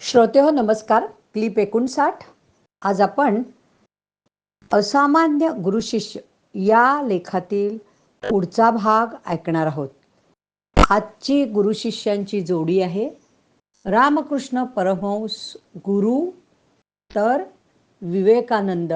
श्रोते हो नमस्कार. क्लिप 59. आज आपण असामान्य गुरुशिष्य या लेखातील पुढचा भाग ऐकणार आहोत. आजची गुरुशिष्यांची जोडी आहे रामकृष्ण परमहंस गुरु तर विवेकानंद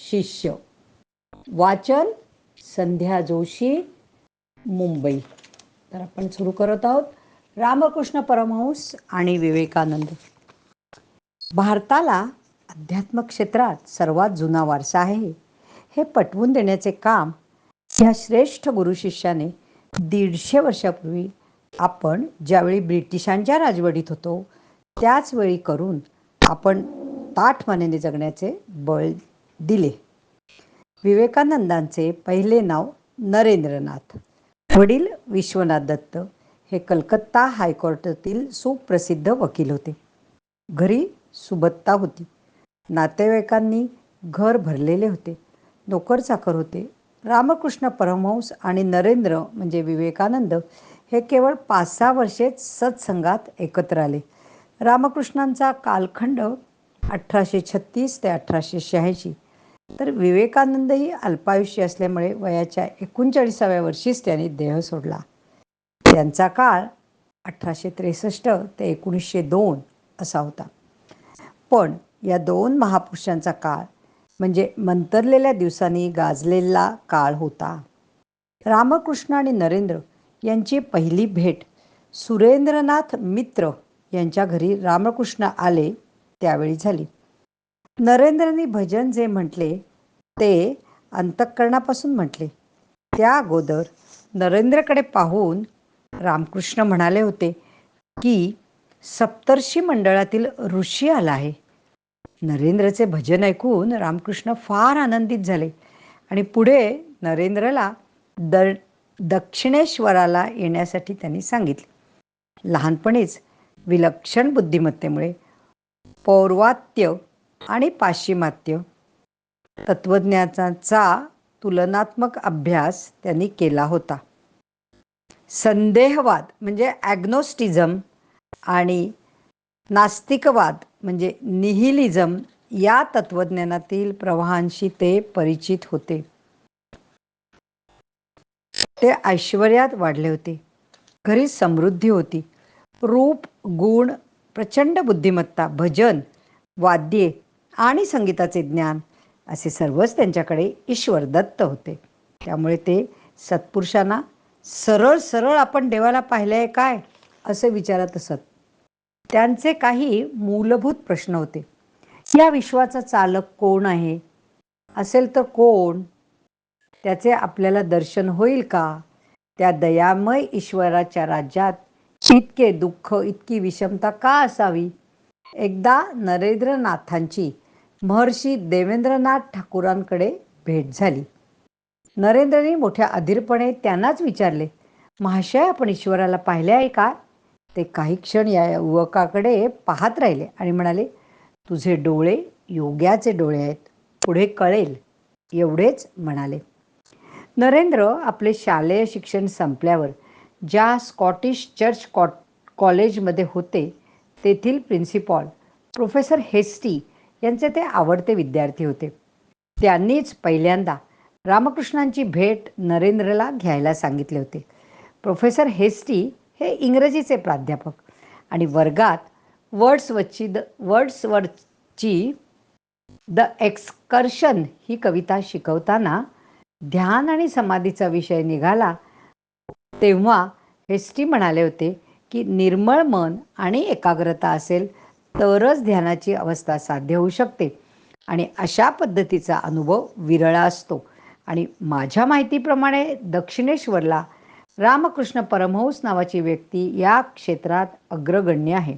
शिष्य. वाचन संध्या जोशी, मुंबई. तर आपण सुरू करत आहोत. रामकृष्ण परमहंस आणि विवेकानंद. भारताला अध्यात्म क्षेत्रात सर्वात जुना वारसा आहे हे पटवून देण्याचे काम या श्रेष्ठ गुरुशिष्याने 150 वर्षापूर्वी आपण ज्यावेळी ब्रिटिशांच्या राजवटीत होतो त्याच वेळी करून आपण ताठमानेने जगण्याचे बळ दिले. विवेकानंदांचे पहिले नाव नरेंद्रनाथ. वडील विश्वनाथ दत्त हे कलकत्ता हायकोर्टातील सुप्रसिद्ध वकील होते. घरी सुबत्ता होती. नातेवाईकांनी घर भरलेले होते. नोकरचाकर होते. रामकृष्ण परमहंस आणि नरेंद्र म्हणजे विवेकानंद हे केवळ 5-6 वर्षेच सत्संगात एकत्र आले. रामकृष्णांचा कालखंड 1836 ते 1886, तर विवेकानंदही अल्पायुष्य असल्यामुळे वयाच्या 39व्या वर्षीच त्यांनी देह सोडला. त्यांचा काळ 1863 ते 1902 असा होता. पण या दोन महापुरुषांचा काळ म्हणजे मंतरलेल्या दिवसांनी गाजलेला काळ होता. रामकृष्ण आणि नरेंद्र यांची पहिली भेट सुरेंद्रनाथ मित्र यांच्या घरी रामकृष्ण आले त्यावेळी झाली. नरेंद्रनी भजन जे म्हटले ते अंतःकरणापासून म्हटले. त्या अगोदर नरेंद्रकडे पाहून रामकृष्ण म्हणाले होते की सप्तर्षी मंडळातील ऋषी आला आहे. नरेंद्रचे भजन ऐकून रामकृष्ण फार आनंदित झाले आणि पुढे नरेंद्रला दक्षिणेश्वराला येण्यासाठी त्यांनी सांगितले. लहानपणीच विलक्षण बुद्धिमत्तेमुळे पौर्वात्य आणि पाश्चिमात्य तत्त्वज्ञानाचा तुलनात्मक अभ्यास त्यांनी केला होता. संदेहवाद म्हणजे ॲग्नोस्टिझम आणि नास्तिकवाद म्हणजे निहिलिझम या तत्त्वज्ञानातील प्रवाहांशी ते परिचित होते. ते ऐश्वर्यात वाढले होते. घरी समृद्धी होती. रूप, गुण, प्रचंड बुद्धिमत्ता, भजन, वाद्ये आणि संगीताचे ज्ञान असे सर्वच त्यांच्याकडे ईश्वर दत्त होते. त्यामुळे ते सत्पुरुषांना सरळ सरळ आपण देवाला पाहिले आहे काय असे विचारत असत. त्यांचे काही मूलभूत प्रश्न होते. या विश्वाचा चालक कोण आहे? असेल तर कोण? त्याचे आपल्याला दर्शन होईल का? त्या दयामय ईश्वराच्या राज्यात इतके दुःख, इतकी विषमता का असावी? एकदा नरेंद्रनाथांची महर्षी देवेंद्रनाथ ठाकूरांकडे भेट झाली. नरेंद्रने मोठ्या अधीरपणे त्यांनाच विचारले, महाशय आपण ईश्वराला पाहिले आहे का? ते काही क्षण या युवकाकडे पाहत राहिले आणि म्हणाले, तुझे डोळे योग्याचे डोळे आहेत, पुढे कळेल, एवढेच म्हणाले. नरेंद्र आपले शालेय शिक्षण संपल्यावर ज्या स्कॉटिश चर्च कॉलेजमध्ये होते तेथील प्रिन्सिपॉल प्रोफेसर हेस्टी यांचे ते आवडते विद्यार्थी होते. त्यांनीच पहिल्यांदा रामकृष्णांची भेट नरेंद्रला घ्यायला सांगितले होते. प्रोफेसर हेस्टी हे इंग्रजीचे प्राध्यापक आणि वर्गात वर्ड्सवर्थची द एक्सकर्शन ही कविता शिकवताना ध्यान आणि समाधीचा विषय निघाला तेव्हा हेस्टी म्हणाले होते की निर्मळ मन आणि एकाग्रता असेल तरच ध्यानाची अवस्था साध्य होऊ शकते आणि अशा पद्धतीचा अनुभव विरळा असतो. आणि माझ्या माहितीप्रमाणे दक्षिणेश्वरला रामकृष्ण परमहंस नावाची व्यक्ती या क्षेत्रात अग्रगण्य आहे.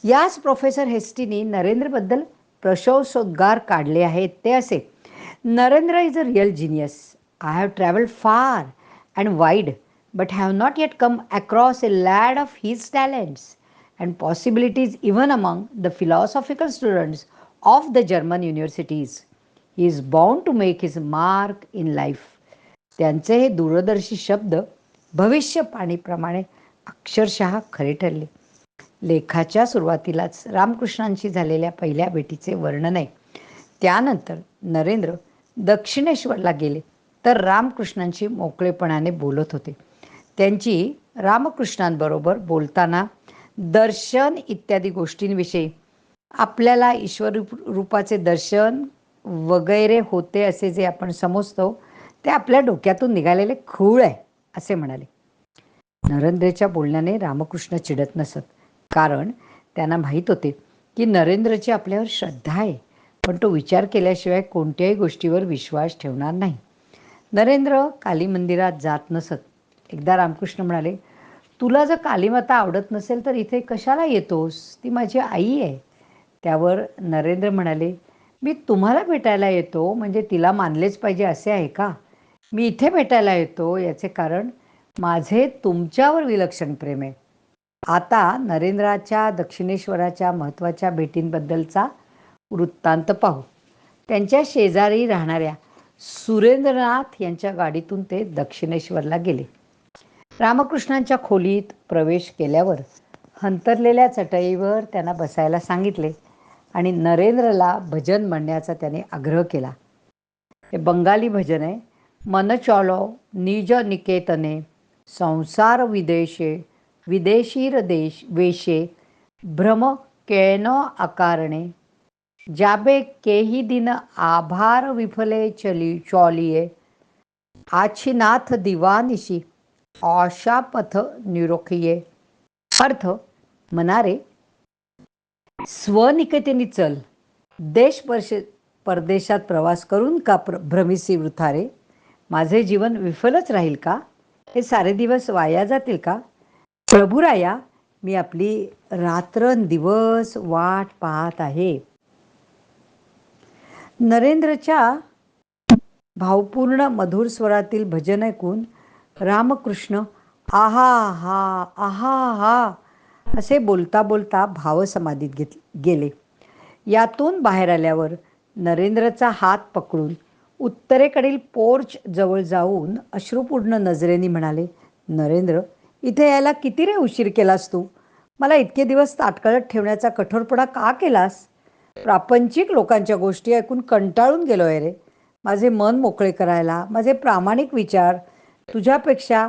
याच प्रोफेसर हेस्टीनी नरेंद्रबद्दल प्रशंसोद्गार काढले आहेत. ते असे, Narendra is a real genius. I have travelled far and wide but have not yet come across a lad of his talents and possibilities even among the philosophical students of the German universities. He is bound to make his mark in life. त्यांचे हे दूरदर्शी शब्द भविष्यवाणीप्रमाणे अक्षरशः खरे ठरले. लेखाच्या सुरुवातीलाच रामकृष्णांशी झालेल्या पहिल्या भेटीचे वर्णन आहे. त्यानंतर नरेंद्र दक्षिणेश्वरला गेले तर रामकृष्णांशी मोकळेपणाने बोलत होते. त्यांची रामकृष्णांबरोबर बोलताना दर्शन इत्यादी गोष्टींविषयी आपल्याला ईश्वर रूपाचे दर्शन वगैरे होते असे जे आपण समजतो ते आपल्या डोक्यातून निघालेले खूळ आहे असे म्हणाले. नरेंद्रच्या बोलण्याने रामकृष्ण चिडत नसत, कारण त्यांना माहीत होते की नरेंद्रची आपल्यावर श्रद्धा आहे, पण तो विचार केल्याशिवाय कोणत्याही गोष्टीवर विश्वास ठेवणार नाही. नरेंद्र काली मंदिरात जात नसत. एकदा रामकृष्ण म्हणाले, तुला जर कालीमाता आवडत नसेल तर इथे कशाला येतोस? ती माझी आई आहे. त्यावर नरेंद्र म्हणाले, मी तुम्हाला भेटायला येतो म्हणजे तिला मानलेच पाहिजे असे आहे का? मी इथे भेटायला येतो याचे कारण माझे तुमच्यावर विलक्षण प्रेम आहे. आता नरेंद्राच्या दक्षिणेश्वराच्या महत्त्वाच्या भेटींबद्दलचा वृत्तांत पाहू. त्यांच्या शेजारी राहणाऱ्या सुरेंद्रनाथ यांच्या गाडीतून ते दक्षिणेश्वरला गेले. रामकृष्णांच्या खोलीत प्रवेश केल्यावर हंतरलेल्या चटईवर त्यांना बसायला सांगितले आणि नरेंद्रला भजन म्हणण्याचा त्याने आग्रह केला. हे बंगाली भजन आहे. मन चलो निज निकेतने संसार विदेशे विदेशीर देश वेशे भ्रम कैनो अकारणे जाबे केही दिन आभार विफले चौलिये आछिनाथ दिवानिशी आशा पथ निरोखिये. अर्थ, मनारे स्वनिकेतेनी चल, देश परदेशात प्रवास करून का भ्रमिसी वृथारे? माझे जीवन विफलच राहील का? हे सारे दिवस वाया जातील का? प्रभुराया, मी आपली रात्रंदिवस वाट पाहत आहे. नरेंद्रच्या भावपूर्ण मधुर स्वरातील भजन ऐकून रामकृष्ण आहा हा आहा हा असे बोलता बोलता भावसमाधीत गेले. यातून बाहेर आल्यावर नरेंद्रचा हात पकडून उत्तरेकडील पोर्च जवळ जाऊन अश्रुपूर्ण नजरेने म्हणाले, नरेंद्र, इथे यायला किती रे उशीर केलास तू? मला इतके दिवस ताटकळत ठेवण्याचा कठोरपणा का केलास? प्रापंचिक लोकांच्या गोष्टी ऐकून कंटाळून गेलो आहे रे. माझे मन मोकळे करायला माझे प्रामाणिक विचार तुझ्यापेक्षा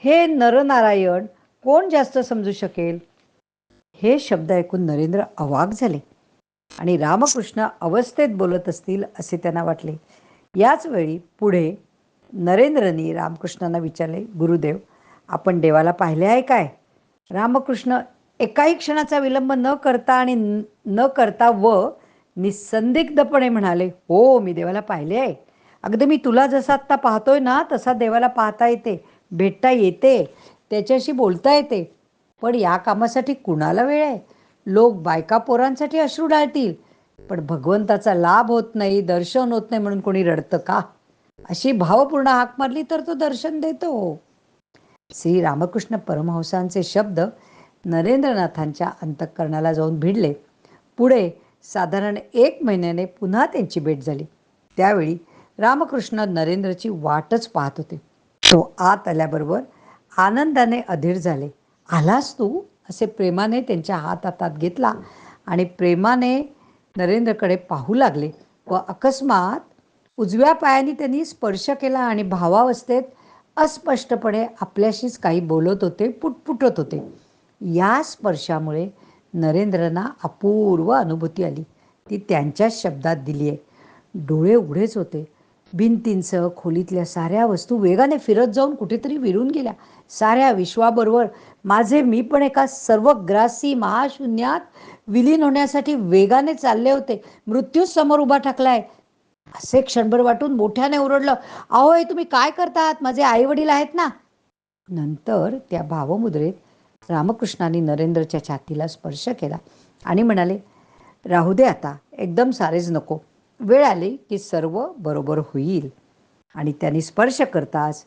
हे नरनारायण कोण जास्त समजू शकेल? हे शब्द ऐकून नरेंद्र अवाक झाले आणि रामकृष्ण अवस्थेत बोलत असतील असे त्यांना वाटले. याच वेळी पुढे नरेंद्रनी रामकृष्णांना विचारले, गुरुदेव, आपण देवाला पाहिले आहे काय? रामकृष्ण एकाही क्षणाचा विलंब न करता व निसंदिग्धपणे म्हणाले, हो, मी देवाला पाहिले आहे. अगदी मी तुला जसा आत्ता पाहतोय ना तसा देवाला पाहता येते, भेटता येते, त्याच्याशी बोलता येते. पण या कामासाठी कुणाला वेळ आहे? लोक बायका पोरांसाठी अश्रू ढाळतील, पण भगवंताचा लाभ होत नाही, दर्शन होत नाही म्हणून कोणी रडतं का? अशी भावपूर्ण हाक मारली तर तो दर्शन देतो. श्री रामकृष्ण परमहंसांचे शब्द नरेंद्रनाथांच्या अंतःकरणाला जाऊन भिडले. पुढे साधारण 1 महिन्याने पुन्हा त्यांची भेट झाली. त्यावेळी रामकृष्ण नरेंद्रची वाटच पाहत होते. तो आत आल्याबरोबर आनंदाने अधीर झाले. आलास तू? असे प्रेमाने त्यांच्या हातात घेतला आणि प्रेमाने नरेंद्रकडे पाहू लागले व अकस्मात उजव्या पायाने त्यांनी स्पर्श केला आणि भावावस्थेत अस्पष्टपणे आपल्याशीच काही बोलत होते, पुटपुटत होते. या स्पर्शामुळे नरेंद्रना अपूर्व अनुभूती आली. ती त्यांच्याच शब्दात दिली आहे. डोळे उघडेच होते. भिंतींसह खोलीतल्या साऱ्या वस्तू वेगाने फिरत जाऊन कुठेतरी विरून गेल्या. साऱ्या विश्वाबरोबर माझे मी पण एका सर्वग्रासी महाशून्यात विलीन होण्यासाठी वेगाने चालले होते. मृत्यूच समोर उभा ठाकलाय असे क्षणभर वाटून मोठ्याने ओरडलं, अहो, हे तुम्ही काय करतात? माझे आई वडील आहेत ना? नंतर त्या भावमुद्रेत रामकृष्णांनी नरेंद्रच्या छातीला स्पर्श केला आणि म्हणाले, राहू दे आता, एकदम सारेच नको. वेळ आली की सर्व बरोबर होईल. आणि त्यांनी स्पर्श करताच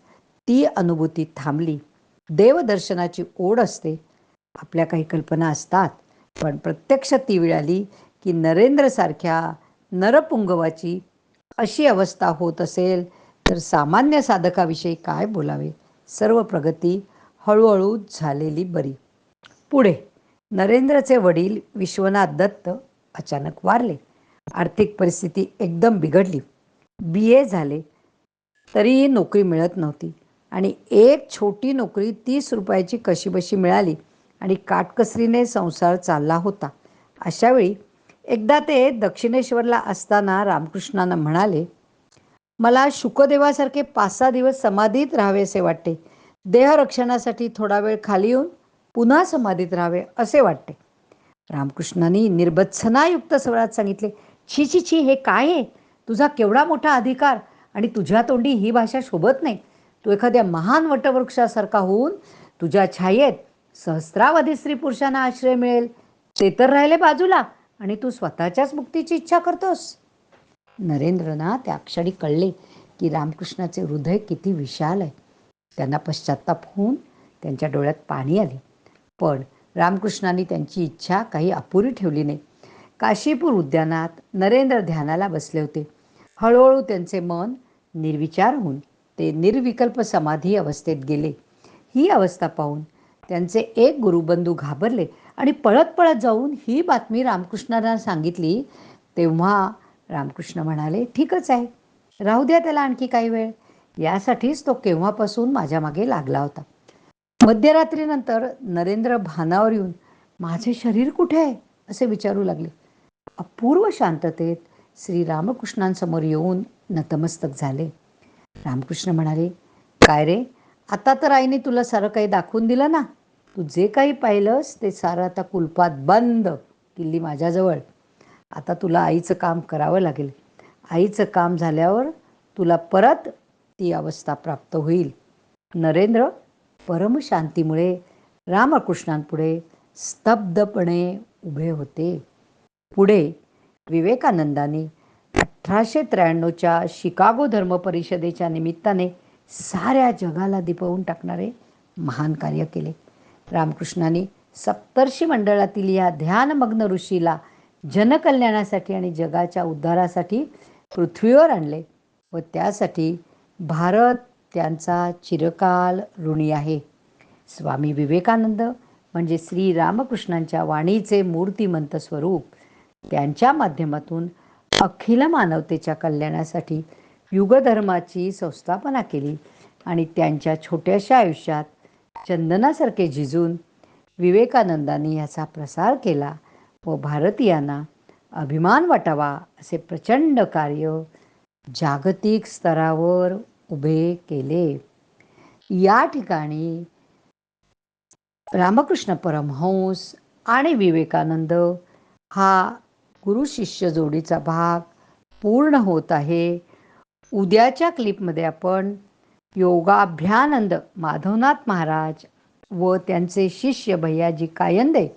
ती अनुभूती थांबली. देवदर्शनाची ओढ असते, आपल्या काही कल्पना असतात, पण प्रत्यक्ष ती वेळ आली की नरेंद्रसारख्या नरपुंगवाची अशी अवस्था होत असेल तर सामान्य साधकाविषयी काय बोलावे? सर्व प्रगती हळूहळू झालेली बरी. पुढे नरेंद्रचे वडील विश्वनाथ दत्त अचानक वारले. आर्थिक परिस्थिती एकदम बिघडली. BA झाले तरीही नोकरी मिळत नव्हती आणि एक छोटी नोकरी 30 रुपयाची कशीबशी मिळाली आणि काटकसरीने संसार चालला होता. अशावेळी एकदा ते दक्षिणेश्वरला असताना रामकृष्णांना म्हणाले, मला शुकदेवासारखे 5-6 दिवस समाधीत राहावेसे वाटते. देहरक्षणासाठी थोडा वेळ खाली येऊन पुन्हा समाधीत राहावे असे वाटते. रामकृष्णांनी निर्भत्सनायुक्त स्वरात सांगितले, छी छी छी, हे काय आहे? तुझा केवढा मोठा अधिकार आणि तुझ्या तोंडी ही भाषा शोभत नाही. तू एखाद्या महान वटवृक्षासारखा होऊन तुझ्या छायेत सहस्रावधी स्त्री पुरुषांना आश्रय मिळेल ते तर राहिले बाजूला आणि तू स्वतःच्याच मुक्तीची इच्छा करतोस. नरेंद्रना त्या क्षणी कळले की रामकृष्णाचे हृदय किती विशाल आहे. त्यांना पश्चात्ताप होऊन त्यांच्या डोळ्यात पाणी आले. पण रामकृष्णांनी त्यांची इच्छा काही अपुरी ठेवली नाही. काशीपूर उद्यानात नरेंद्र ध्यानाला बसले होते. हळूहळू त्यांचे मन निर्विचार होऊन ते निर्विकल्प समाधी अवस्थेत गेले. ही अवस्था पाहून त्यांचे एक गुरुबंधू घाबरले आणि पळत पळत जाऊन ही बातमी रामकृष्णांना सांगितली. तेव्हा रामकृष्ण म्हणाले, ठीकच आहे, राहू द्या त्याला आणखी काही वेळ. यासाठीच तो केव्हापासून माझ्या मागे लागला होता. मध्यरात्रीनंतर नरेंद्र भानावर येऊन माझे शरीर कुठे आहे असे विचारू लागले. अपूर्व शांततेत श्री रामकृष्णांसमोर येऊन नतमस्तक झाले. रामकृष्ण म्हणाले, काय रे, आता तर आईने तुला सारं काही दाखवून दिलं ना. तू जे काही पाहिलंस ते सारं आता कुलपात बंद किल्ली माझ्याजवळ. आता तुला आईचं काम करावं लागेल. आईचं काम झाल्यावर तुला परत ती अवस्था प्राप्त होईल. नरेंद्र परमशांतीमुळे रामकृष्णांपुढे स्तब्धपणे उभे होते. पुढे विवेकानंदांनी 1893च्या शिकागो धर्म परिषदेच्या निमित्ताने साऱ्या जगाला दिपवून टाकणारे महान कार्य केले. रामकृष्णांनी सप्तर्षी मंडळातील या ध्यानमग्न ऋषीला जनकल्याणासाठी आणि जगाच्या उद्धारासाठी पृथ्वीवर आणले व त्यासाठी भारत त्यांचा चिरकाल ऋणी आहे. स्वामी विवेकानंद म्हणजे श्री रामकृष्णांच्या वाणीचे मूर्तिमंत स्वरूप. त्यांच्या माध्यमातून अखिल मानवतेच्या कल्याणासाठी युगधर्माची संस्थापना केली आणि त्यांच्या छोट्याशा आयुष्यात चंदनासारखे झिजून विवेकानंदांनी याचा प्रसार केला व भारतीयांना अभिमान वाटावा असे प्रचंड कार्य जागतिक स्तरावर उभे केले. या ठिकाणी रामकृष्ण परमहंस आणि विवेकानंद हा गुरु शिष्य जोडीचा भाग पूर्ण होत आहे. उद्याच्या क्लिपमध्ये आपण योगाभ्यानंद माधवनाथ महाराज व त्यांचे शिष्य भैयाजी कायंदे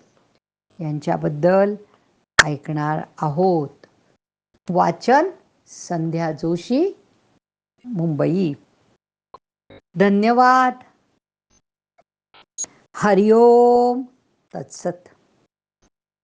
यांच्याबद्दल ऐकणार आहोत. वाचन संध्या जोशी, मुंबई. धन्यवाद. हरिओम तत्सत.